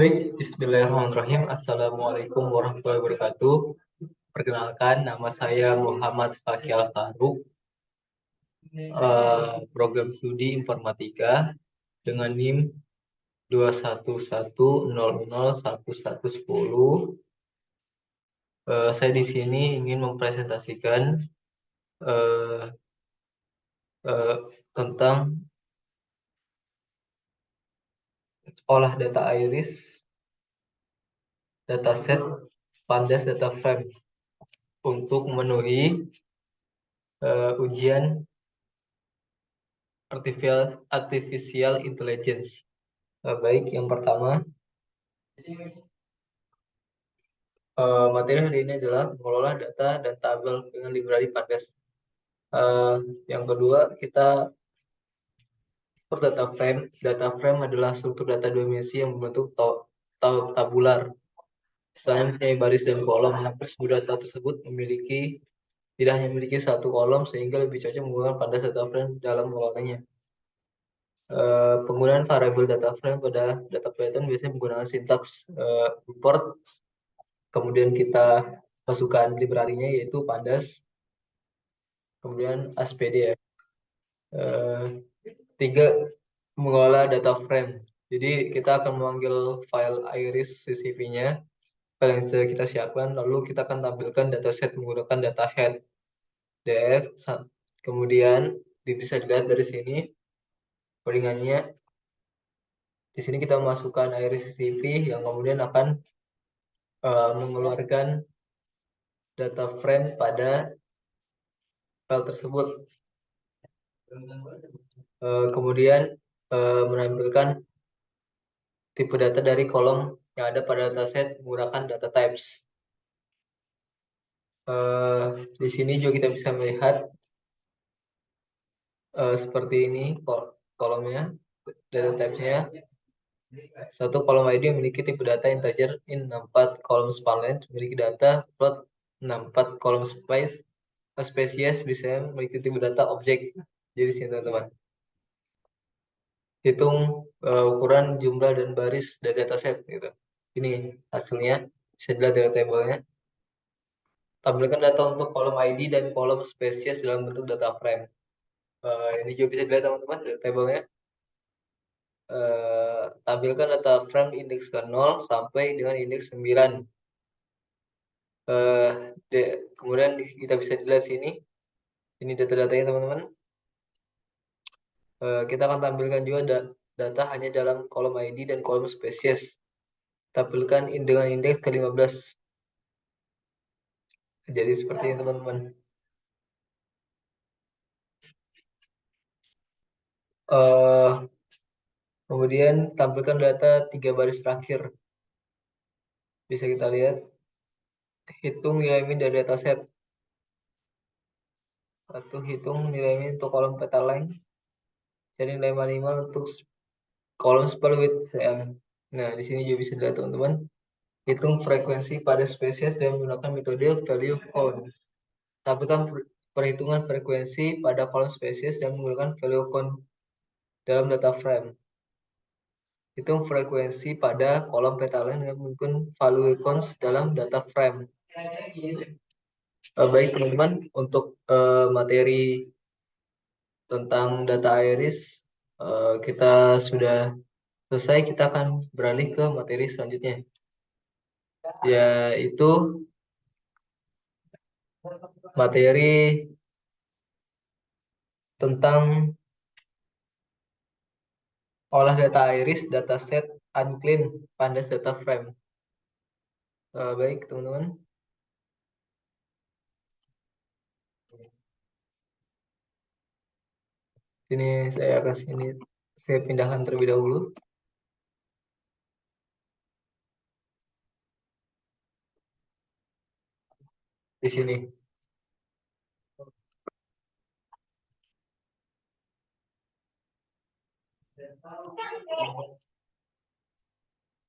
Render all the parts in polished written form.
Baik, Bismillahirrahmanirrahim. Assalamualaikum warahmatullahi wabarakatuh. Perkenalkan, nama saya Muhammad Fakih Al-Faruq, program studi informatika dengan NIM 211001110. Saya di sini ingin mempresentasikan eh, eh, tentang olah data iris, dataset, pandas data frame untuk memenuhi ujian artificial intelligence. Baik, yang pertama, materi hari ini adalah mengelola data dan tabel dengan library Pandas. Eh, yang kedua, kita per data frame. Data frame adalah struktur data dua dimensi yang berbentuk tabular. Selain mempunyai baris dan kolom, hampir semua data tersebut tidak hanya memiliki satu kolom, sehingga lebih cocok menggunakan Pandas data frame dalam mengelolanya. Penggunaan variabel data frame pada data Python biasanya menggunakan sintaks import, kemudian kita masukkan library-nya yaitu Pandas, kemudian ASPD ya. Tiga, mengolah data frame. Jadi kita akan memanggil file iris CSV-nya, file yang sudah kita siapkan, lalu kita akan tampilkan dataset menggunakan data head df. Kemudian bisa dilihat dari sini codingannya. Di sini kita masukkan iris CSV yang kemudian akan mengeluarkan data frame pada file tersebut. Kemudian menampilkan tipe data dari kolom yang ada pada dataset menggunakan data types. Di sini juga kita bisa melihat seperti ini kolomnya, data types-nya. Satu kolom ID memiliki tipe data integer in 64, kolom spanlen memiliki data float 64, kolom spesies bisa memiliki tipe data objek. Jadi sini teman-teman, hitung ukuran, jumlah, dan baris dari dataset gitu. Ini hasilnya, bisa dilihat dari tabelnya. Tampilkan data untuk kolom ID dan kolom spesies dalam bentuk data frame. Ini juga bisa dilihat teman-teman dari tabelnya. Tampilkan data frame indeks ke 0 sampai dengan indeks 9. Kemudian kita bisa dilihat sini. Ini data-datanya teman-teman. Kita akan tampilkan juga data hanya dalam kolom ID dan kolom spesies. Tampilkan dengan indeks ke-15. Jadi seperti ini teman-teman. Kemudian tampilkan data 3 baris terakhir. Bisa kita lihat. Hitung nilai min dari dataset. Satu, hitung nilai min untuk kolom peta line. Cari nilai minimal untuk kolom spell with CM. Nah, di sini juga bisa dilihat teman-teman. Hitung frekuensi pada spesies dengan menggunakan metode value count. Tampilkan perhitungan frekuensi pada kolom spesies dan menggunakan value count dalam data frame. Hitung frekuensi pada kolom peta line dengan menggunakan value counts dalam data frame. Baik teman-teman, untuk materi tentang data iris kita sudah selesai. Kita akan beralih ke materi selanjutnya, yaitu materi tentang olah data iris, dataset, unclean, pandas data frame. Baik teman-teman, ini saya pindahkan terlebih dahulu. Di sini.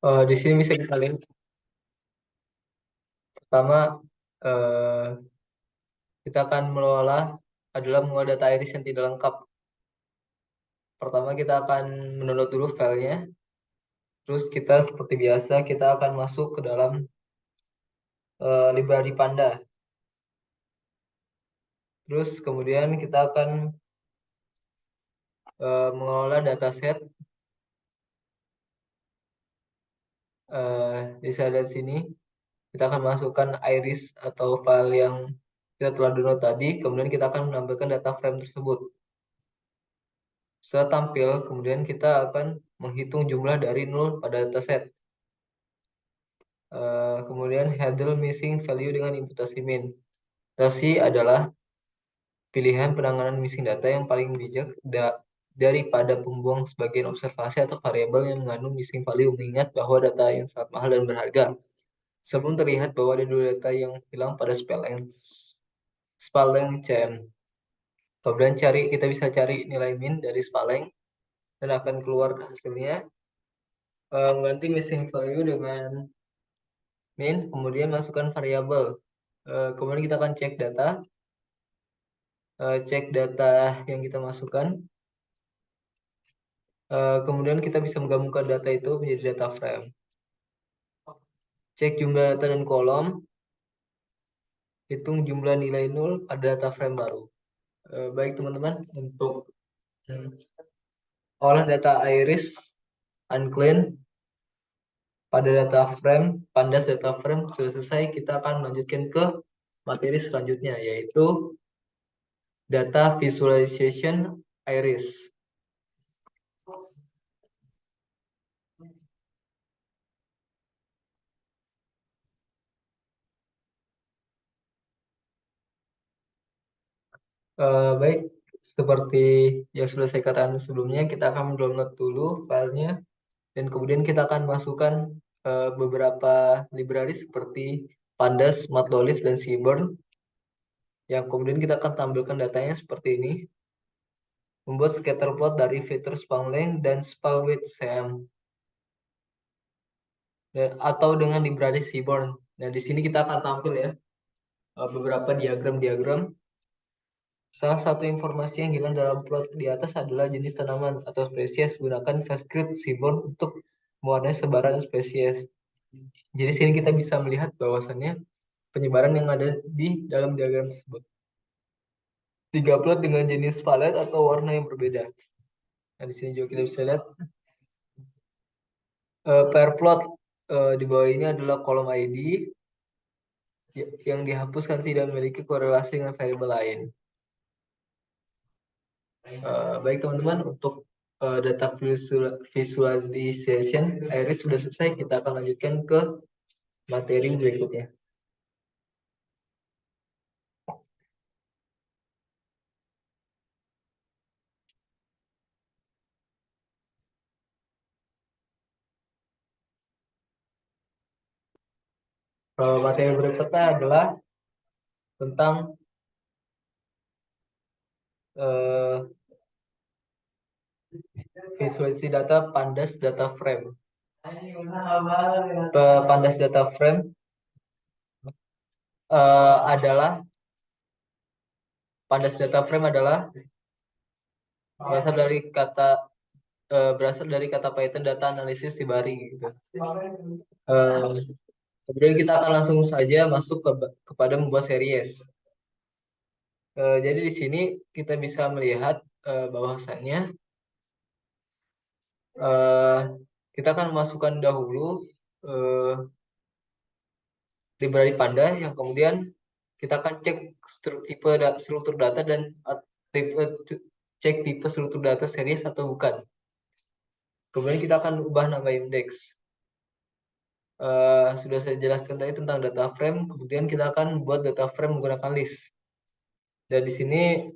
Di sini bisa kita lihat. Pertama, kita akan mengolah data iris yang tidak lengkap. Pertama kita akan mendownload dulu filenya. Terus kita seperti biasa kita akan masuk ke dalam library Panda. Terus kemudian kita akan mengelola dataset. Bisa dari sini kita akan masukkan iris atau file yang kita telah download tadi. Kemudian kita akan menambahkan data frame tersebut. Setelah tampil, kemudian kita akan menghitung jumlah dari 0 pada dataset. Kemudian handle missing value dengan imputasi min. Imputasi adalah pilihan penanganan missing data yang paling bijak daripada pembuang sebagian observasi atau variabel yang mengandung missing value, mengingat bahwa data yang sangat mahal dan berharga. Sebelum terlihat bahwa ada dua data yang hilang pada spaleng CM. Kemudian kita bisa cari nilai min dari spaleng dan akan keluar hasilnya. Mengganti missing value dengan min, kemudian masukkan variabel. Kemudian kita akan cek data yang kita masukkan. Kemudian kita bisa menggabungkan data itu menjadi data frame. Cek jumlah data dan kolom, hitung jumlah nilai 0 pada data frame baru. Baik teman-teman, untuk olah data iris unclean pada data frame, pandas data frame sudah selesai. Kita akan melanjutkan ke materi selanjutnya, yaitu data visualization iris. Baik, seperti yang sudah saya katakan sebelumnya, kita akan download dulu filenya, dan kemudian kita akan masukkan beberapa library seperti Pandas, Matplotlib, dan Seaborn, yang kemudian kita akan tampilkan datanya seperti ini. Membuat scatter plot dari fitur spaleng dan spalwidth CM, atau dengan library Seaborn. Nah, di sini kita akan tampil ya beberapa diagram-diagram. Salah satu informasi yang hilang dalam plot di atas adalah jenis tanaman atau spesies. Gunakan fastgrid Seaborn untuk mewarnai sebaran spesies. Jadi sini kita bisa melihat bahwasannya penyebaran yang ada di dalam diagram tersebut. 3 plot dengan jenis palet atau warna yang berbeda. Nah, di sini juga kita bisa lihat per plot di bawah ini adalah kolom ID yang dihapus karena tidak memiliki korelasi dengan variabel lain. Baik teman-teman, untuk data visualization iris sudah selesai. Kita akan lanjutkan ke materi berikutnya. Materi berikutnya adalah tentang visualisasi data pandas data frame. Pandas data frame adalah pandas data frame adalah berasal dari kata Python data analisis dibari gitu. Kemudian kita akan langsung saja masuk kepada membuat series. Jadi di sini kita bisa melihat bahwasannya kita akan memasukkan dahulu library Panda, yang kemudian kita akan cek struktur data dan cek tipe struktur data series atau bukan. Kemudian kita akan ubah nama indeks. Sudah saya jelaskan tadi tentang data frame. Kemudian kita akan buat data frame menggunakan list. Dan di sini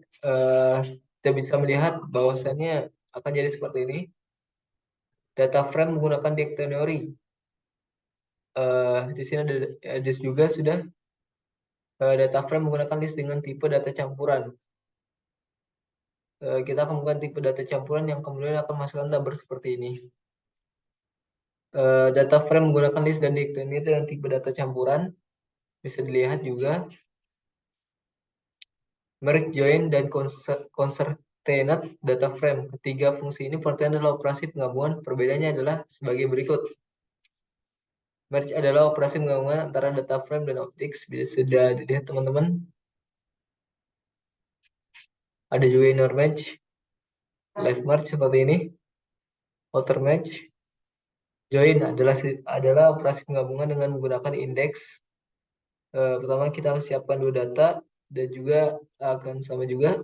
kita bisa melihat bahwasannya akan jadi seperti ini. Data frame menggunakan dictionary. Di sini ada list juga sudah. Data frame menggunakan list dengan tipe data campuran. Kita akan menggunakan tipe data campuran yang kemudian akan masukkan tabel seperti ini. Data frame menggunakan list dan dictionary dengan tipe data campuran. Bisa dilihat juga merge, join, dan concatenate data frame. Ketiga fungsi ini pengertian adalah operasi penggabungan. Perbedaannya adalah sebagai berikut. Merge adalah operasi penggabungan antara data frame dan object. Bisa sudah dilihat teman-teman. Ada juga inner merge, left merge seperti ini, outer merge. Join adalah operasi penggabungan dengan menggunakan indeks. Pertama kita siapkan dua data dan juga akan sama juga.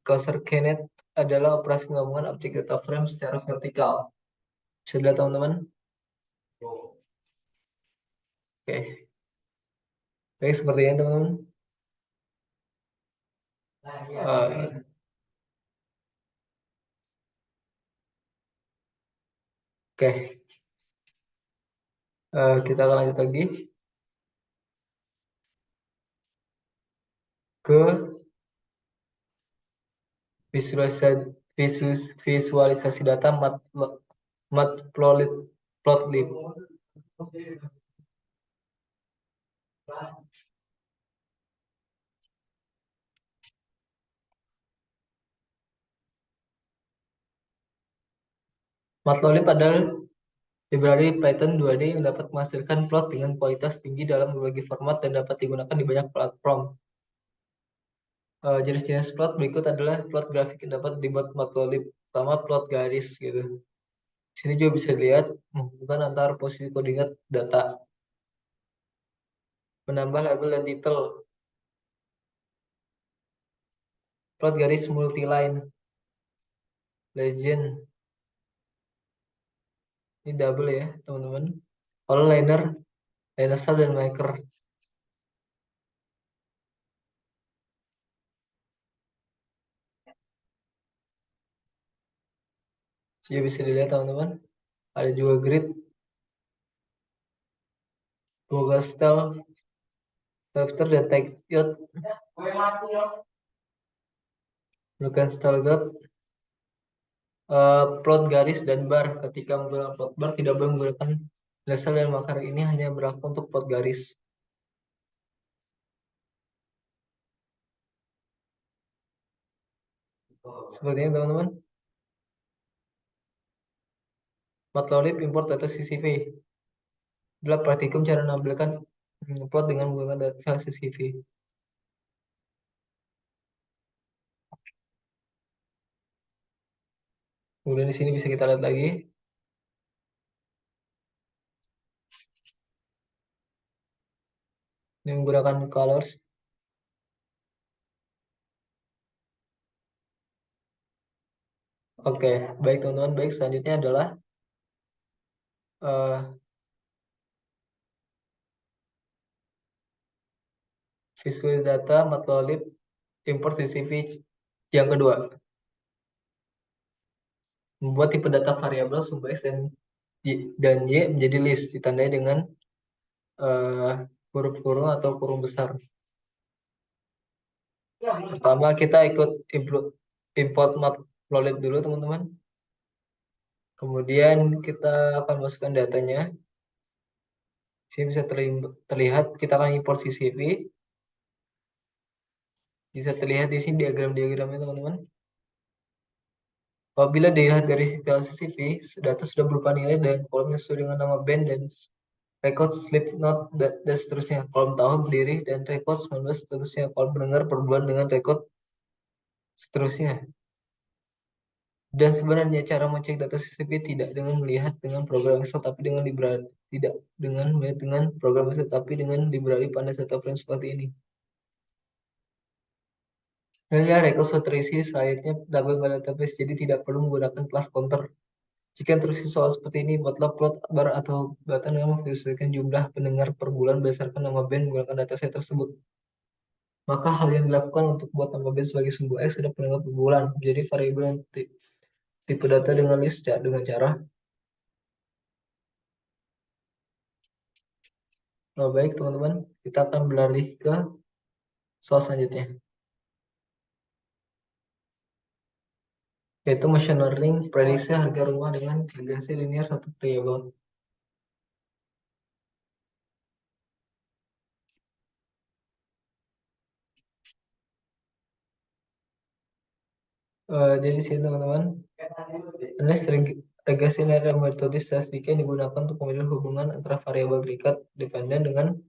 Caserscanate adalah operasi penggabungan objek data frame secara vertikal. Sudah teman-teman? Oke. Baik, sepertinya teman-teman. Eh, Oke. Kita akan lanjut lagi ke visualisasi data matplotlib. Matplotlib adalah library Python 2D yang dapat menghasilkan plot dengan kualitas tinggi dalam berbagai format dan dapat digunakan di banyak platform. Jenis-jenis plot berikut adalah plot grafik yang dapat dibuat Matplotlib. Pertama, plot garis gitu. Di sini juga bisa dilihat menghubungkan antar posisi koordinat data, menambah label dan titel. Plot garis multiline, legend, ini double ya teman-teman. Outliner, dinosaur dan maker. Jadi bisa dilihat teman-teman. Ada juga grid, Google Style, Vector dan Text Yacht. Google Style God, plot garis dan bar. Ketika menggunakan plot bar tidak boleh menggunakan laser dan marker. Ini hanya berlaku untuk plot garis. Sepertinya teman-teman. Matplotlib import data CSV. Adalah praktikum cara menampilkan plot dengan menggunakan data CSV. Kemudian di sini bisa kita lihat lagi. Ini menggunakan colors. Oke, baik teman-teman. Baik, selanjutnya adalah visual data Matplotlib import CSV yang kedua. Membuat tipe data variabel sumber X dan Y menjadi list ditandai dengan huruf kurung atau kurung besar. Pertama kita ikut import matplotlib dulu teman-teman. Kemudian kita akan masukkan datanya. Sini bisa terlihat kita akan import CSV. Bisa terlihat di sini diagram-diagramnya teman-teman. Apabila dilihat dari CSV, data sudah berupa nilai dan kolomnya sesuai dengan nama band dan record slip note dan seterusnya. Kolom tahun berdiri dan record 19 seterusnya. Kolom pendengar per bulan dengan record seterusnya. Dan sebenarnya cara mengecek data CSV tidak dengan melihat dengan program Excel tapi dengan library, tidak dengan melihat dengan program Excel tapi dengan library Pandas Data Frame seperti ini. Nilai record sudah terisi selayaknya tabel pada database, jadi tidak perlu menggunakan plus counter. Jika terisi soal seperti ini, buatlah plot bar atau button yang memvisualisasikan jumlah pendengar per bulan berdasarkan nama band menggunakan dataset tersebut. Maka hal yang dilakukan untuk buat nama band sebagai sumbu X adalah pendengar per bulan. Jadi variabel yang tipe data dengan list ya, dengan cara baik teman-teman, kita akan beralih ke soal selanjutnya, yaitu machine learning prediksi harga rumah dengan regresi linear satu variabel. Jadi di sini teman-teman, Ernest Regressive metode statistika yang digunakan untuk memilih hubungan antara variabel berikat dependen dengan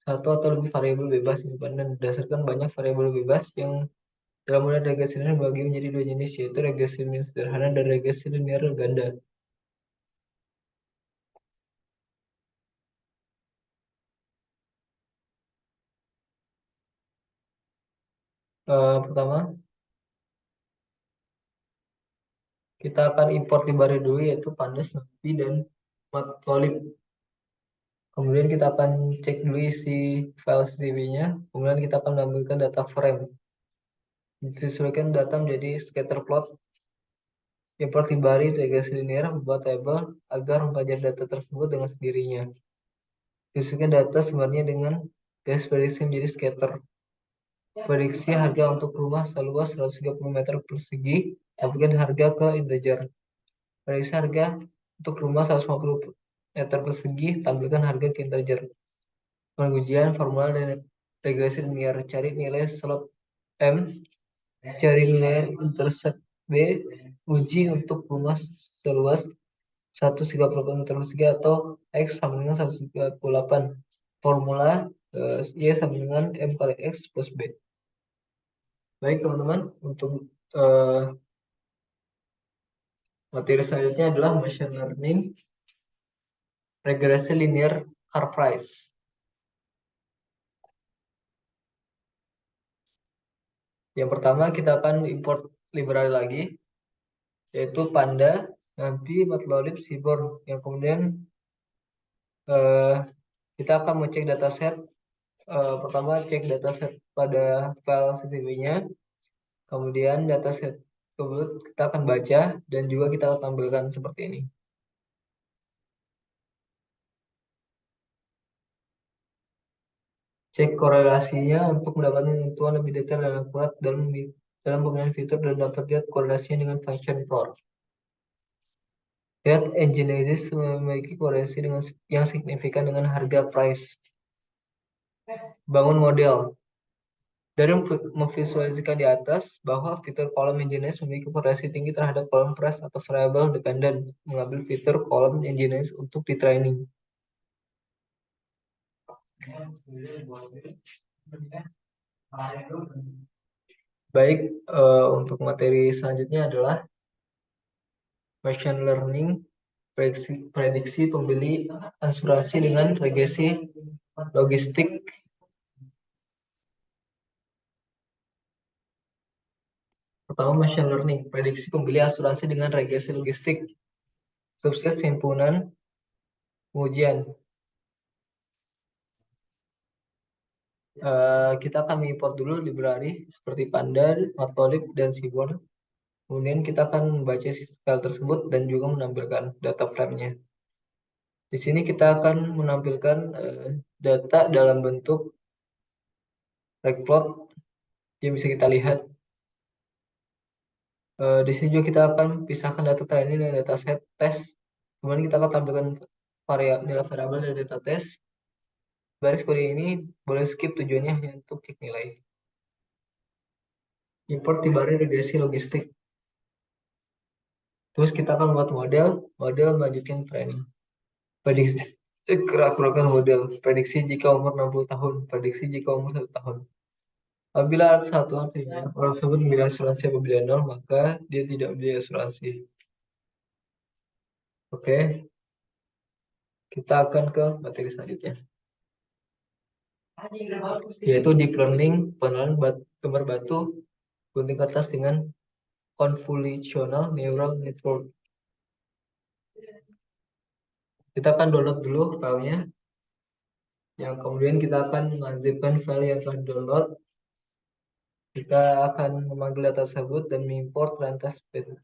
satu atau lebih variabel bebas independen berdasarkan banyak variabel bebas yang dalam model regresi linear dibagi menjadi dua jenis, yaitu regresi linear sederhana dan regresi linear ganda. Pertama, kita akan import library dulu, yaitu pandas, numpy, dan matplotlib. Kemudian kita akan cek dulu isi file CSV-nya. Kemudian kita akan mengambilkan data frame. Disesuaikan data menjadi scatter plot. Import library regresi linear, membuat tabel agar mempelajari data tersebut dengan sendirinya. Disesuaikan data sebenarnya dengan garis prediksi menjadi scatter. Prediksi harga untuk rumah seluas 130 meter persegi, tampilkan harga ke integer. Prediksi harga untuk rumah 150 meter persegi, tampilkan harga ke integer. Pengujian formula dan regresi linear, cari nilai slope M, cari nilai intercept B, uji untuk rumah seluas 138 meter persegi atau X sama dengan 138. Formula Y sama dengan M kali X plus B. Baik teman-teman, untuk eh, materi selanjutnya adalah machine learning regresi linear car price. Yang pertama kita akan import library lagi, yaitu Panda, nanti Matplotlib, Seaborn. Yang kemudian eh, kita akan mengecek dataset. Pertama cek dataset pada file CSV-nya, kemudian dataset tersebut kita akan baca dan juga kita akan tampilkan seperti ini. Cek korelasinya untuk mendapatkan pengetahuan lebih detail dan akurat dalam pemilihan fitur dan dapat lihat korelasinya dengan function Tor. Lihat Engineers memiliki korelasi yang signifikan dengan harga price. Bangun model. Dari memvisualisasikan di atas bahwa fitur kolom Engineers memiliki korelasi tinggi terhadap kolom price atau variable dependent. Mengambil fitur kolom Engineers untuk di training. Baik, untuk materi selanjutnya adalah machine learning prediksi pembeli asuransi dengan regresi logistik. Pertama, machine learning prediksi pembeli asuransi dengan regresi logistik. Sukses himpunan pengujian. Kita akan import dulu library seperti Panda, Matplotlib, dan Seaborn. Kemudian kita akan membaca file tersebut dan juga menampilkan data frame-nya. Di sini kita akan menampilkan data dalam bentuk regplot yang bisa kita lihat. Di sini juga kita akan pisahkan data training dan data set tes. Kemudian kita akan tampilkan nilai variabel dari data tes. Baris kode ini boleh skip, tujuannya hanya untuk cek nilai. Import library regresi logistik. Terus kita akan buat model melanjutkan training. Prediksi kerakurakan model. Prediksi jika umur 60 tahun, prediksi jika umur 1 tahun. Apabila satu artinya orang tersebut memilih asuransi apabila nol, maka dia tidak memilih asuransi. Oke, kita akan ke materi selanjutnya, yaitu deep learning pengenalan gambar batu gunting kertas dengan convolutional neural network. Kita akan download dulu filenya, yang kemudian kita akan mengaktifkan file yang telah download. Kita akan memanggil data tersebut dan mengimport rantas beta.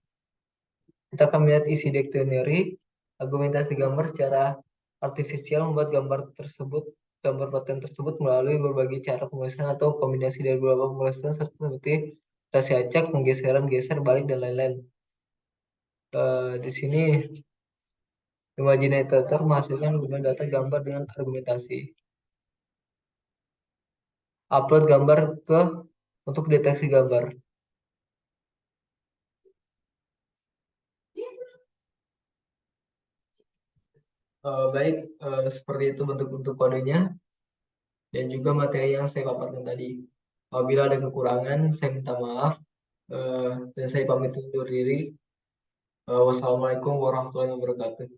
Kita akan melihat isi dictionary, argumentasi gambar secara artifisial, membuat gambar paten tersebut melalui berbagai cara penulisan atau kombinasi dari beberapa penulisan seperti rotasi acak, penggeseran, geser, balik, dan lain-lain. Di sini Imaginator menghasilkan hubungan data gambar dengan argumentasi. Upload gambar untuk deteksi gambar. Baik, seperti itu bentuk-bentuk kodenya dan juga materi yang saya paparkan tadi. Apabila ada kekurangan, saya minta maaf dan saya pamit undur diri. Wassalamualaikum warahmatullahi wabarakatuh.